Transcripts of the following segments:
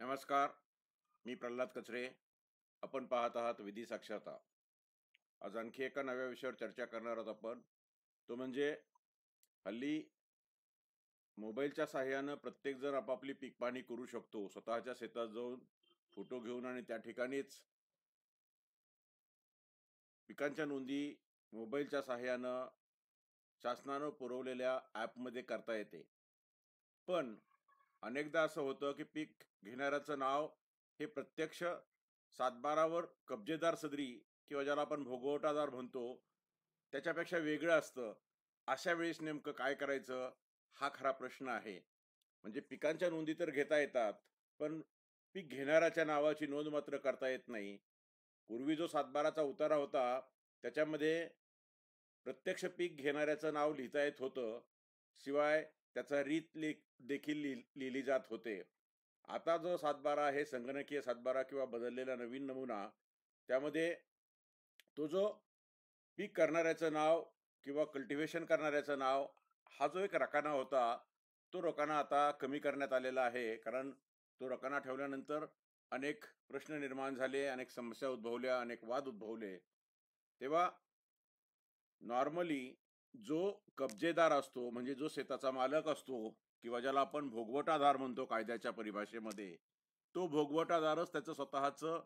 नमस्कार. मी प्रल्हाद कचरे. आपण पाहत आहात विधी साक्षरता. आज आणखी एका नव्या विषयावर चर्चा करणार आहोत आपण. तो म्हणजे हल्ली मोबाईलच्या सहाय्यानं प्रत्येक जण आपापली पीक पाहणी करू शकतो. स्वतःच्या शेतात जाऊन फोटो घेऊन आणि त्या ठिकाणीच पिकांच्या नोंदी मोबाईलच्या सहाय्यानं शासनानं पुरवलेल्या ॲपमध्ये करता येते. पण अनेकदा असं होतं की पीक घेणाऱ्याचं नाव हे प्रत्यक्ष सातबारावर कब्जेदार सदरी किंवा ज्याला आपण भोगवटादार म्हणतो त्याच्यापेक्षा वेगळं असतं. अशा वेळेस नेमकं काय करायचं, हा खरा प्रश्न आहे. म्हणजे पिकांच्या नोंदी तर घेता येतात, पण पीक घेणाऱ्याच्या नावाची नोंद मात्र करता येत नाही. पूर्वी जो सातबाराचा उतारा होता, त्याच्यामध्ये प्रत्यक्ष पीक घेणाऱ्याचं नाव लिहिता येत होतं. शिवाय त्याचा रीत देखील लिहिली जात होते. आता जो सातबारा आहे, संगणकीय सातबारा किंवा बदललेला नवीन नमुना, त्यामध्ये तो जो पीक करणाऱ्याचं नाव किंवा कल्टिव्हेशन करणाऱ्याचं नाव, हा जो एक रकाना होता, तो रकाना आता कमी करण्यात आलेला आहे. कारण तो रकाना ठेवल्यानंतर अनेक प्रश्न निर्माण झाले, अनेक समस्या उद्भवल्या, अनेक वाद उद्भवले. तेव्हा नॉर्मली जो कब्जेदार असतो, म्हणजे जो शेताचा मालक असतो किंवा ज्याला आपण भोगवटादार म्हणतो कायद्याच्या परिभाषेमध्ये, तो भोगवटादारच त्याचं स्वतःचं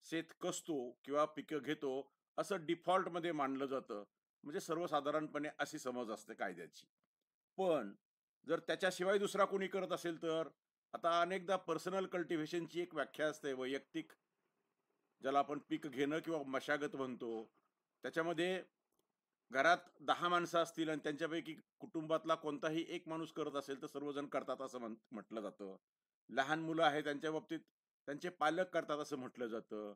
शेत कसतो किंवा पिकं घेतो, असं डिफॉल्टमध्ये मानलं जातं. म्हणजे सर्वसाधारणपणे अशी समज असते कायद्याची. पण जर त्याच्याशिवाय दुसरा कोणी करत असेल तर? आता अनेकदा पर्सनल कल्टिव्हेशनची एक व्याख्या असते, वैयक्तिक, ज्याला आपण पीक घेणं किंवा मशागत म्हणतो. त्याच्यामध्ये घरात 10 माणसं असतील आणि त्यांच्यापैकी कुटुंबातला कोणताही एक माणूस करत असेल, तर सर्वजण करतात असं म्हटलं जातं. लहान मुलं आहेत त्यांच्या बाबतीत त्यांचे पालक करतात असं म्हटलं जातं.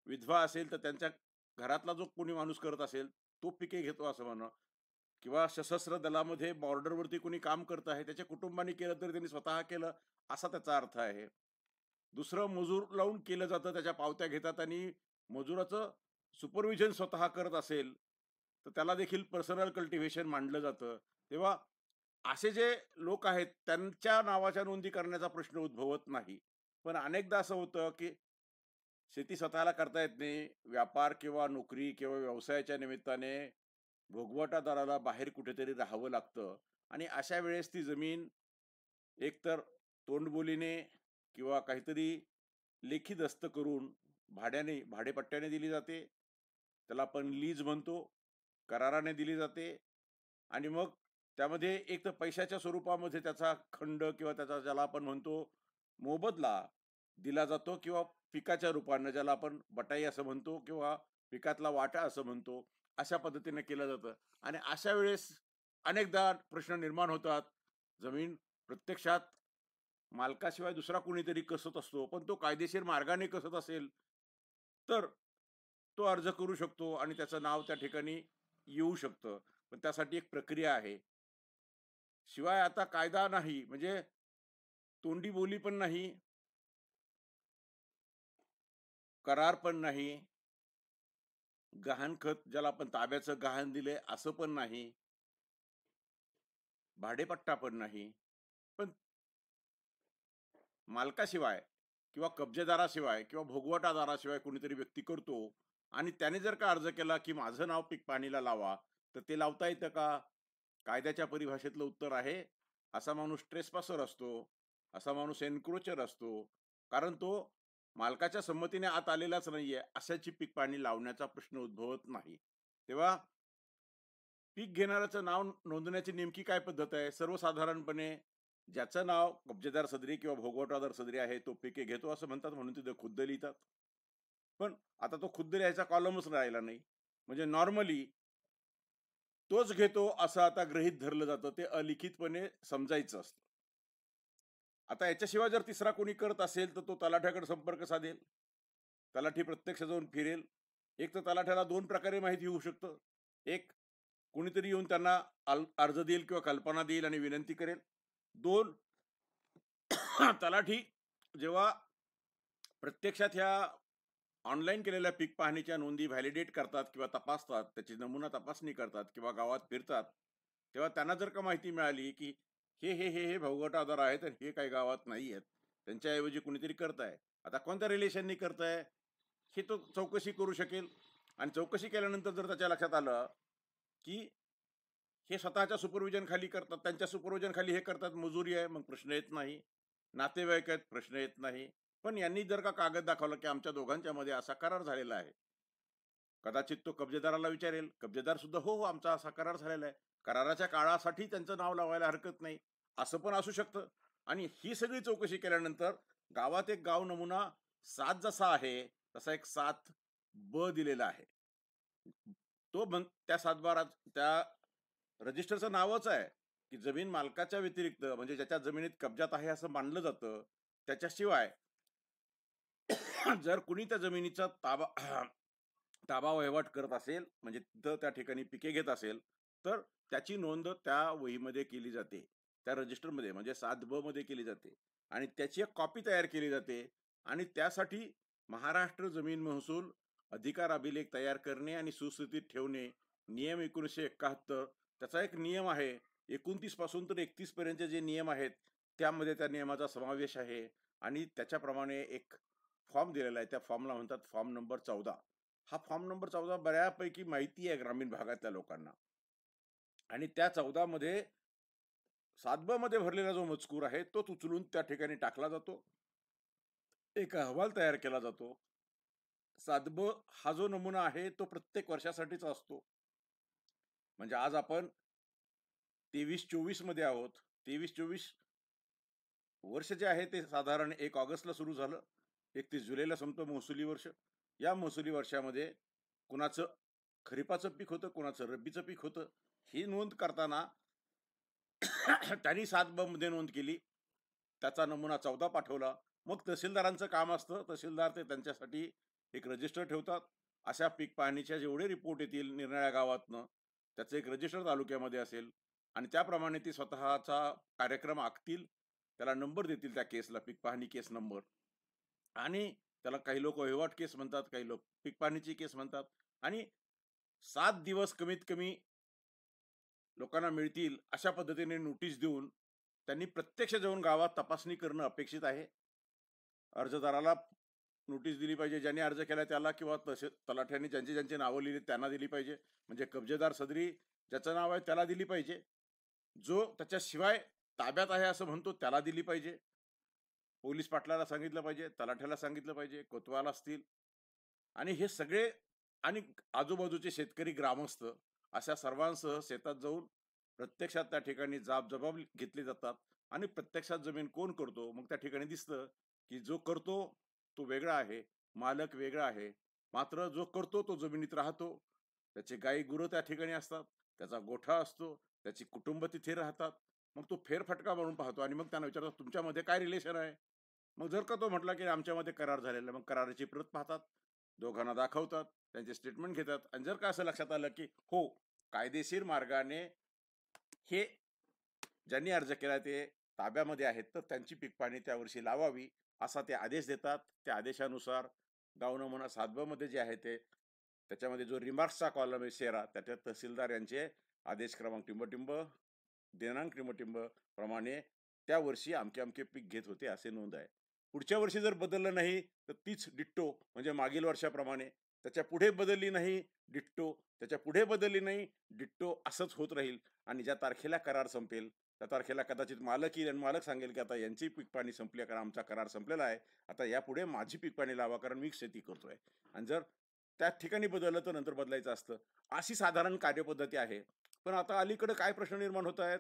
विधवा असेल तर त्यांच्या घरातला जो कोणी माणूस करत असेल, तो पिके घेतो असं म्हणा. किंवा सशस्त्र दलामध्ये बॉर्डरवरती कोणी काम करत आहे, त्याच्या कुटुंबाने केलं तरी त्यांनी स्वतः केलं, असा त्याचा अर्थ आहे. दुसरं मजूर लावून केलं जातं, त्याच्या पावत्या घेतात आणि मजुराचं सुपरविजन स्वतः करत असेल, तर त्याला देखील पर्सनल कल्टिव्हेशन मानलं जातं. तेव्हा असे जे लोक आहेत, त्यांच्या नावाच्या नोंदी करण्याचा प्रश्न उद्भवत नाही. पण अनेकदा असं होतं, की शेती स्वतःला करता येत नाही. व्यापार किंवा नोकरी किंवा व्यवसायाच्या निमित्ताने भोगवटादाराला बाहेर कुठेतरी राहावं लागतं आणि अशा वेळेस ती जमीन एकतर तोंडबोलीने किंवा काहीतरी लेखी दस्त करून भाडेपट्ट्याने दिली जाते. त्याला आपण लीज म्हणतो. कराराने दिली जाते आणि मग त्यामध्ये एक तर पैशाच्या स्वरूपामध्ये त्याचा खंड किंवा त्याचा ज्याला आपण म्हणतो मोबदला दिला जातो किंवा पिकाच्या रूपानं ज्याला आपण बटाई असं म्हणतो किंवा पिकातला वाटा असं म्हणतो. अशा पद्धतीने केलं जातं आणि अशा वेळेस अनेकदा प्रश्न निर्माण होतात. जमीन प्रत्यक्षात मालकाशिवाय दुसरा कोणीतरी कसत असतो, पण तो कायदेशीर मार्गाने कसत असेल, तर तो अर्ज करू शकतो आणि त्याचं नाव त्या ठिकाणी येऊ शकतं. पण त्यासाठी एक प्रक्रिया आहे. शिवाय आता कायदा नाही, म्हणजे तोंडी बोली पण नाही, करार पण नाही, गहाणखत ज्याला आपण ताब्याचं गहाण दिलंय असं पण नाही, भाडेपट्टा पण नाही. पण मालकाशिवाय किंवा कब्जेदाराशिवाय किंवा भोगवटादाराशिवाय कोणीतरी व्यक्ती करतो आणि त्याने जर का अर्ज केला की माझं नाव पीक पाणीला लावा, तर ते लावता येतं का? कायद्याच्या परिभाषेतलं उत्तर आहे, असा माणूस ट्रेसपासर असतो, असा माणूस एन्क्रोचर असतो. कारण तो मालकाच्या संमतीने आत आलेलाच नाहीये, अशाची पीक पाणी लावण्याचा प्रश्न उद्भवत नाही. तेव्हा पीक घेणाऱ्याचं नाव नोंदवण्याची नेमकी काय पद्धत आहे? सर्वसाधारणपणे ज्याचं नाव कब्जेदार सदरी किंवा भोगवटादार सदरी आहे, तो पिके घेतो असं म्हणतात, म्हणून तिथे खुद्द लिहितात. पण आता तो खुद्द लिहायचा कॉलमच राहिला नाही. म्हणजे नॉर्मली तोच घेतो असं आता गृहीत धरलं जातं. ते अलिखितपणे समजायचं असतं. आता याच्याशिवाय जर तिसरा कोणी करत असेल, तर तो तलाठ्याकडे संपर्क साधेल. तलाठी प्रत्यक्ष जाऊन फिरेल. एक तर तलाठ्याला 2 प्रकारे माहिती होऊ शकतं. एक, कोणीतरी येऊन त्यांना अर्ज देईल किंवा कल्पना देईल आणि विनंती करेल. 2, तलाठी जेव्हा प्रत्यक्षात ह्या ऑनलाईन केलेल्या पीक पाहणीच्या नोंदी व्हॅलिडेट करतात किंवा तपासतात, त्याची नमुना तपासणी करतात किंवा गावात फिरतात, तेव्हा त्यांना जर का माहिती मिळाली, की हे भोगवटा आधार आहेत आणि हे काही गावात नाही आहेत, त्यांच्याऐवजी कुणीतरी करताय. आता कोणत्या रिलेशननी करताय हे तो चौकशी करू शकेल. आणि चौकशी केल्यानंतर जर त्याच्या लक्षात आलं की हे स्वतःच्या सुपरविजन खाली करतात, त्यांच्या सुपरविजन खाली हे करतात, मजुरी आहे, मग प्रश्न येत नाही. नातेवाईक आहेत, प्रश्न येत नाही. पण यांनी जर का कागद दाखवला की आमच्या दोघांच्या मध्ये असा करार झालेला आहे, कदाचित तो कब्जेदाराला विचारेल, कब्जेदार सुद्धा हो हो आमचा असा करार झालेला आहे, कराराच्या काळासाठी त्यांचं नाव लावायला हरकत नाही, असं पण असू शकतं. आणि ही सगळी चौकशी केल्यानंतर गावात एक गाव नमुना 7 जसा आहे तसा एक 7 ब दिलेला आहे. तो त्या 7 बारात त्या रजिस्टरचं नावच आहे की जमीन मालकाच्या व्यतिरिक्त, म्हणजे ज्याच्या जमिनीत कब्जात आहे असं मानलं जातं, त्याच्याशिवाय जर कुणी त्या जमिनीचा ताबा ताबा वहिवाट करत असेल, म्हणजे तिथं त्या ठिकाणी पिके घेत असेल, तर त्याची नोंद त्या वहीमध्ये केली जाते, त्या रजिस्टरमध्ये, म्हणजे 7 ब मध्ये केली जाते. आणि त्याची एक कॉपी तयार केली जाते. आणि त्यासाठी महाराष्ट्र जमीन महसूल अधिकार अभिलेख तयार करणे आणि सुस्थितीत ठेवणे नियम 1971, त्याचा एक नियम आहे. 29 पासून तर 31 पर्यंत जे नियम आहेत त्यामध्ये त्या नियमाचा समावेश आहे. आणि त्याच्याप्रमाणे एक फॉर्म दिलेला आहे, त्या फॉर्मला म्हणतात फॉर्म नंबर 14. हा फॉर्म नंबर 14 बऱ्यापैकी माहिती आहे ग्रामीण भागातल्या लोकांना. आणि त्या 14 मध्ये 7 ब मध्ये भरलेला जो मजकूर आहे तोच उचलून त्या ठिकाणी टाकला जातो, एक अहवाल तयार केला जातो. 7 ब हा जो नमुना आहे तो प्रत्येक वर्षासाठीचा असतो. म्हणजे आज आपण 23-24 मध्ये आहोत. 23-24 वर्ष जे आहे ते साधारण 1 ऑगस्टला सुरू झालं, 31 जुलैला संपतं महसुली वर्ष. या महसुली वर्षामध्ये कुणाचं खरीपाचं पीक होतं, कुणाचं रब्बीचं पीक होतं, ही नोंद करताना त्यांनी 7 ब मध्ये नोंद केली. त्याचा नमुना 14 पाठवला. मग तहसीलदारांचं काम असतं, तहसीलदार ते त्यांच्यासाठी एक रजिस्टर ठेवतात. अशा पीक पाहणीच्या जेवढे रिपोर्ट येतील निरनिराळ्या गावातनं, त्याचं एक रजिस्टर तालुक्यामध्ये असेल. आणि त्याप्रमाणे ते स्वतःचा कार्यक्रम आखतील, त्याला नंबर देतील त्या केसला, पीक पाहणी केस नंबर. आणि त्याला काही लोक वहिवाट केस म्हणतात, काही लोक पीक पाहणीची केस म्हणतात. आणि 7 दिवस कमीत कमी लोकांना मिळतील अशा पद्धतीने नोटीस देऊन त्यांनी प्रत्यक्ष जाऊन गावात तपासणी करणं अपेक्षित आहे. अर्जदाराला नोटीस दिली पाहिजे, ज्यांनी अर्ज केला त्याला, किंवा तलाठ्यांनी ज्यांची ज्यांची नावं लिहिली त्यांना दिली पाहिजे. म्हणजे कब्जेदार सदरी ज्याचं नाव आहे त्याला दिली पाहिजे, जो त्याच्याशिवाय ताब्यात आहे असं म्हणतो त्याला दिली पाहिजे, पोलीस पाटलाला सांगितलं पाहिजे, तलाठ्याला सांगितलं पाहिजे, कोतवाल असतील. आणि हे सगळे आणि आजूबाजूचे शेतकरी, ग्रामस्थ अशा सर्वांसह शेतात जाऊन प्रत्यक्षात त्या ठिकाणी जबाब घेतले जातात. आणि प्रत्यक्षात जमीन कोण करतो मग त्या ठिकाणी दिसतं की जो करतो तो वेगळा आहे, मालक वेगळा आहे. मात्र जो करतो तो जमिनीत राहतो, त्याचे गाई गुरं त्या ठिकाणी असतात, त्याचा गोठा असतो, त्याची कुटुंब तिथे राहतात. मग तो फेरफटका म्हणून पाहतो आणि मग त्यांना विचारतो तुमच्यामध्ये काय रिलेशन आहे. मग जर का तो म्हटला की आमच्यामध्ये करार झालेला आहे, मग कराराची प्रत पाहतात, दोघांना दाखवतात, त्यांचे स्टेटमेंट घेतात. आणि जर का असं लक्षात आलं की हो, कायदेशीर मार्गाने हे ज्यांनी अर्ज केला ते ताब्यामध्ये आहेत, तर त्यांची पीक पाहणी त्या वर्षी लावावी असा ते आदेश देतात. त्या आदेशानुसार गाव नमुना 7 ब मध्ये जे आहे ते त्याच्यामध्ये जो रिमार्क्सचा कॉलम आहे शेरा, त्याच्यात तहसीलदार यांचे आदेश क्रमांक टिंब दिनांक टिंब प्रमाणे त्या वर्षी अमके अमके पीक घेत होते असे नोंद आहे. पुढच्या वर्षी जर बदललं नाही तर तीच डिट्टो, म्हणजे मागील वर्षाप्रमाणे. त्याच्या पुढे बदलली नाही, डिट्टो. त्याच्या पुढे बदलली नाही, डिट्टो, असंच होत राहील. आणि ज्या तारखेला करार संपेल त्या तारखेला कदाचित मालक येईल आणि मालक सांगेल की आता यांची पीक पाणी संपली, कारण आमचा करार संपलेला आहे, आता यापुढे माझी पीक पाणी लावा कारण मी शेती करतोय. आणि जर त्या ठिकाणी बदललं तर नंतर बदलायचं असतं. अशी साधारण कार्यपद्धती आहे. पण आता अलीकडे काय प्रश्न निर्माण होत आहेत,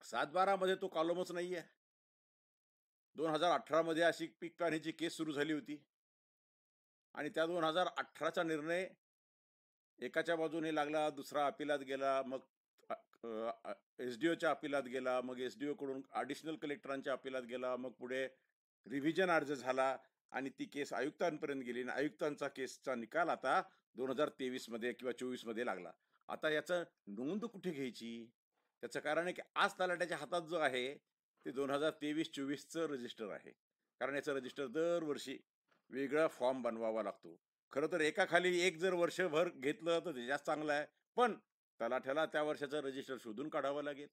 7-12 मध्ये तो कॉलमच नाहीये. 2018 मध्ये अशी पीक पाहणीची केस सुरू झाली होती. आणि त्या 2018चा निर्णय एकाच्या बाजूने लागला, दुसरा अपिलात गेला, मग एसडीओच्या अपिलात गेला, मग एसडीओ कडून ॲडिशनल कलेक्टरांच्या अपिलात गेला, मग पुढे रिव्हिजन अर्ज झाला आणि ती केस आयुक्तांपर्यंत गेली आणि आयुक्तांचा केसचा निकाल आता 2023 मध्ये किंवा 24 मध्ये लागला. आता याचं नोंद कुठे घ्यायची? त्याचं कारण आहे की आज तलाठ्याच्या हातात जो आहे ते 2023-24चं रजिस्टर आहे. कारण याचं रजिस्टर दरवर्षी वेगळा फॉर्म बनवावा लागतो. खरं तर एकाखाली एक जर वर्षभर घेतलं तर ते जास्त चांगलं आहे. पण तलाठ्याला त्या वर्षाचं रजिस्टर शोधून काढावं लागेल,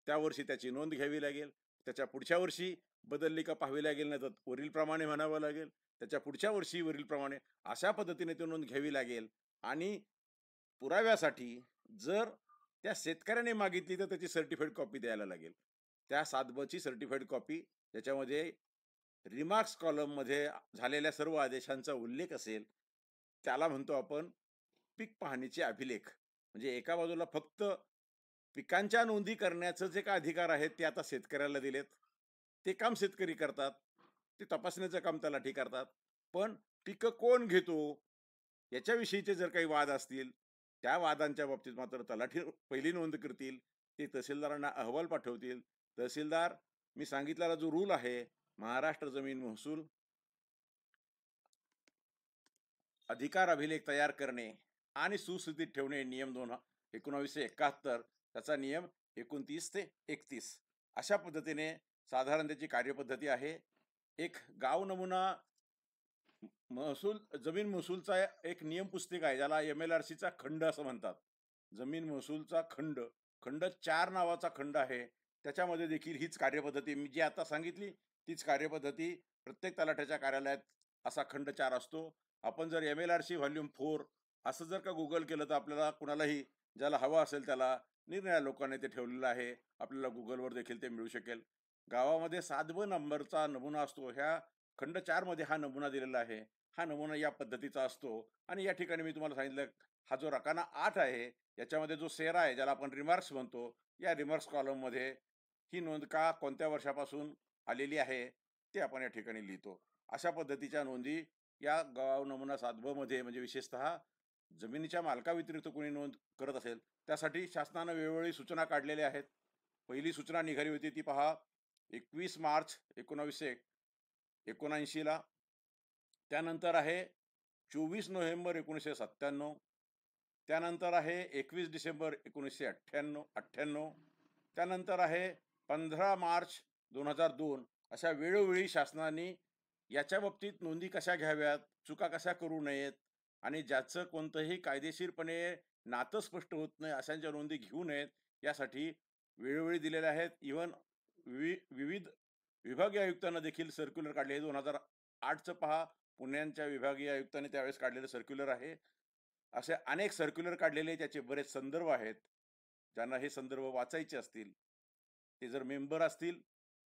त्या वर्षी त्याची नोंद घ्यावी लागेल. त्याच्या पुढच्या वर्षी बदलली का पाहावी लागेल, नाही तर वरीलप्रमाणे म्हणावं लागेल. त्याच्या पुढच्या वर्षी वरीलप्रमाणे अशा पद्धतीने ती नोंद घ्यावी लागेल. आणि पुराव्यासाठी जर त्या शेतकऱ्याने मागितली तर त्याची सर्टिफाईड कॉपी द्यायला लागेल. त्या 7ब ची सर्टिफाईड कॉपी, त्याच्यामध्ये रिमार्क्स कॉलममध्ये झालेल्या सर्व आदेशांचा उल्लेख असेल, त्याला म्हणतो आपण पीक पाहणीचे अभिलेख. म्हणजे एका बाजूला फक्त पिकांच्या नोंदी करण्याचं जे काही अधिकार आहेत ते आता शेतकऱ्याला दिलेत. ते काम शेतकरी करतात. ते तपासण्याचं काम तलाठी करतात. पण पिकं कोण घेतो याच्याविषयीचे जर काही वाद असतील, त्या वादांच्या बाबतीत मात्र तलाठी पहिली नोंद करतील. ते तहसीलदारांना अहवाल पाठवतील. तहसीलदार, मी सांगितलेला जो रूल आहे, महाराष्ट्र जमीन महसूल अधिकार अभिलेख तयार करणे आणि सुस्थितीत ठेवणे, नियम 1971, त्याचा नियम 29 ते 31, अशा पद्धतीने साधारण त्याची कार्यपद्धती आहे. एक गाव नमुना महसूल जमीन महसूलचा एक नियम पुस्तिका आहे, ज्याला MLRC चा खंड असं म्हणतात. जमीन महसूलचा खंड, खंड 4 नावाचा खंड आहे. त्याच्यामध्ये देखील हीच कार्यपद्धती मी जी आता सांगितली, तीच कार्यपद्धती प्रत्येक तलाठ्याच्या कार्यालयात असा खंड 4 असतो. आपण जर MLRC व्हॉल्यूम 4 असं जर का गुगल केलं तर आपल्याला कुणालाही, ज्याला हवं असेल त्याला, निरनिराळ्या लोकांनी ते ठेवलेलं आहे. आपल्याला गुगलवर देखील ते मिळू शकेल. गावामध्ये 7ब नंबरचा नमुना असतो. ह्या खंड 4 मध्ये हा नमुना दिलेला आहे. हा नमुना या पद्धतीचा असतो. आणि या ठिकाणी मी तुम्हाला सांगितलं, हा जो रकाना 8 आहे, याच्यामध्ये जो सेरा आहे, ज्याला आपण रिमार्क्स म्हणतो, या रिमार्क्स कॉलममध्ये ही नोंद का कोणत्या वर्षापासून आलेली आहे ते आपण या ठिकाणी लिहितो. अशा पद्धतीच्या नोंदी या गाव नमुना 7ब मध्ये, म्हणजे विशेषतः जमिनीच्या मालकाव्यतिरिक्त कोणी नोंद करत असेल त्यासाठी शासनानं वेळोवेळी सूचना काढलेल्या आहेत. पहिली सूचना निघाली होती ती पहा 21 मार्च 1979 ला. त्यानंतर आहे 24 नोव्हेंबर 1997. त्यानंतर आहे 21 डिसेंबर 1998. त्यानंतर आहे 15 मार्च 2002. अशा वेळोवेळी शासनाने याच्या बाबतीत नोंदी कशा घ्याव्यात, चुका कशा करू नयेत आणि ज्याचं कोणतंही कायदेशीरपणे नातं स्पष्ट होत नाही अशांच्या नोंदी घेऊ नयेत, यासाठी वेळोवेळी दिलेल्या आहेत. इव्हन विविध विभागीय आयुक्तांना देखील सर्क्युलर काढले. 2008चं पहा, पुण्याच्या विभागीय आयुक्तांनी त्यावेळेस काढलेलं सर्क्युलर आहे. असे अनेक सर्क्युलर काढलेले, त्याचे बरेच संदर्भ आहेत. ज्यांना हे संदर्भ वाचायचे असतील, ते जर मेंबर असतील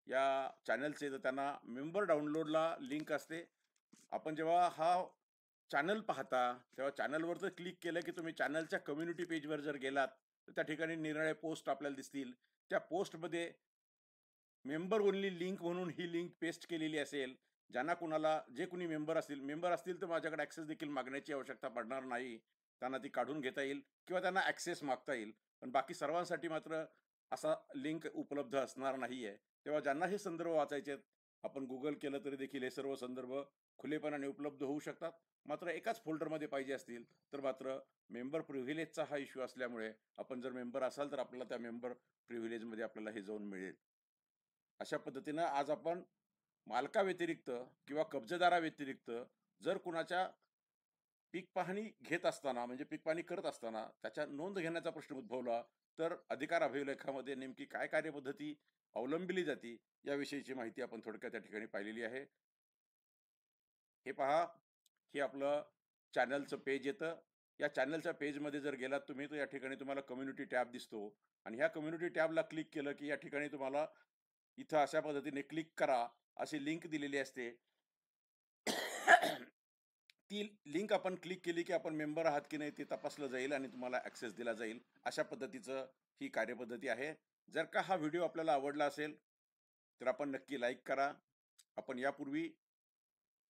या चॅनलचे, तर त्यांना मेंबर डाउनलोडला लिंक असते. आपण जेव्हा हा चॅनल पाहता तेव्हा चॅनलवर जर क्लिक केलं की तुम्ही चॅनलच्या कम्युनिटी पेजवर जर गेलात तर त्या ठिकाणी निरनिराळे पोस्ट आपल्याला दिसतील. त्या पोस्टमध्ये मेंबर ओनली लिंक म्हणून ही लिंक पेस्ट केलेली असेल. ज्यांना कुणाला, जे कोणी मेंबर असतील तर माझ्याकडे ॲक्सेस देखील मागण्याची आवश्यकता पडणार नाही. त्यांना ती काढून घेता येईल किंवा त्यांना ॲक्सेस मागता येईल. पण बाकी सर्वांसाठी मात्र असा लिंक उपलब्ध असणार नाहीये. तेव्हा ज्यांना हे संदर्भ वाचायचे आहेत, आपण गुगल केलं तरी देखील हे सर्व संदर्भ खुलेपणाने उपलब्ध होऊ शकतात. मात्र एकाच फोल्डरमध्ये पाहिजे असतील तर मात्र मेंबर प्रिव्हिलेजचा हा इश्यू असल्यामुळे, आपण जर मेंबर असाल तर आपल्याला त्या मेंबर प्रिव्हिलेजमध्ये आपल्याला हे जाऊन मिळेल. अशा पद्धतीनं आज आपण मालकाव्यतिरिक्त किंवा कब्जेदाराव्यतिरिक्त जर कुणाच्या पीक पाहणी घेत असताना, म्हणजे पीक पाहणी करत असताना त्याच्या नोंद घेण्याचा प्रश्न उद्भवला, तर अधिकार अभिलेखामध्ये नेमकी काय कार्यपद्धती अवलंबिली जाते याविषयीची माहिती आपण थोडक्यात त्या ठिकाणी पाहिलेली आहे. हे पहा, हे आपलं चॅनलचं पेज येतं. या चॅनलच्या पेजमध्ये जर गेलात तुम्ही तर या ठिकाणी तुम्हाला कम्युनिटी टॅब दिसतो. आणि ह्या कम्युनिटी टॅबला क्लिक केलं की या ठिकाणी तुम्हाला इथं अशा पद्धतीने क्लिक करा अशी लिंक दिलेली असते. ती लिंक आपण क्लिक केली की आपण मेंबर आहात की नाही ते तपासलं जाईल आणि तुम्हाला ॲक्सेस दिला जाईल. अशा पद्धतीचं ही कार्यपद्धती आहे. जर का हा व्हिडिओ आपल्याला आवडला असेल तर आपण नक्की लाईक करा. आपण यापूर्वी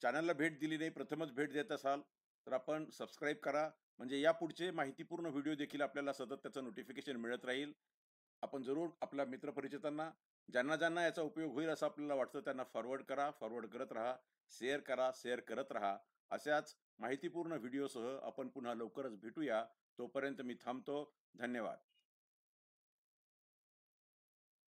चॅनलला भेट दिली नाही, प्रथमच भेट देत असाल तर आपण सबस्क्राईब करा. म्हणजे यापुढचे माहितीपूर्ण व्हिडिओ देखील आपल्याला सतत त्याचं नोटिफिकेशन मिळत राहील. आपण जरूर आपल्या मित्रपरिचितांना, ज्यांना ज्यांना याचा उपयोग होईल असं आपल्याला वाटतं त्यांना फॉरवर्ड करा. फॉरवर्ड करत राहा, शेअर करा, शेअर करत राहा. अशाच माहितीपूर्ण व्हिडिओसह आपण पुन्हा लवकरच भेटूया. तोपर्यंत मी थांबतो. धन्यवाद.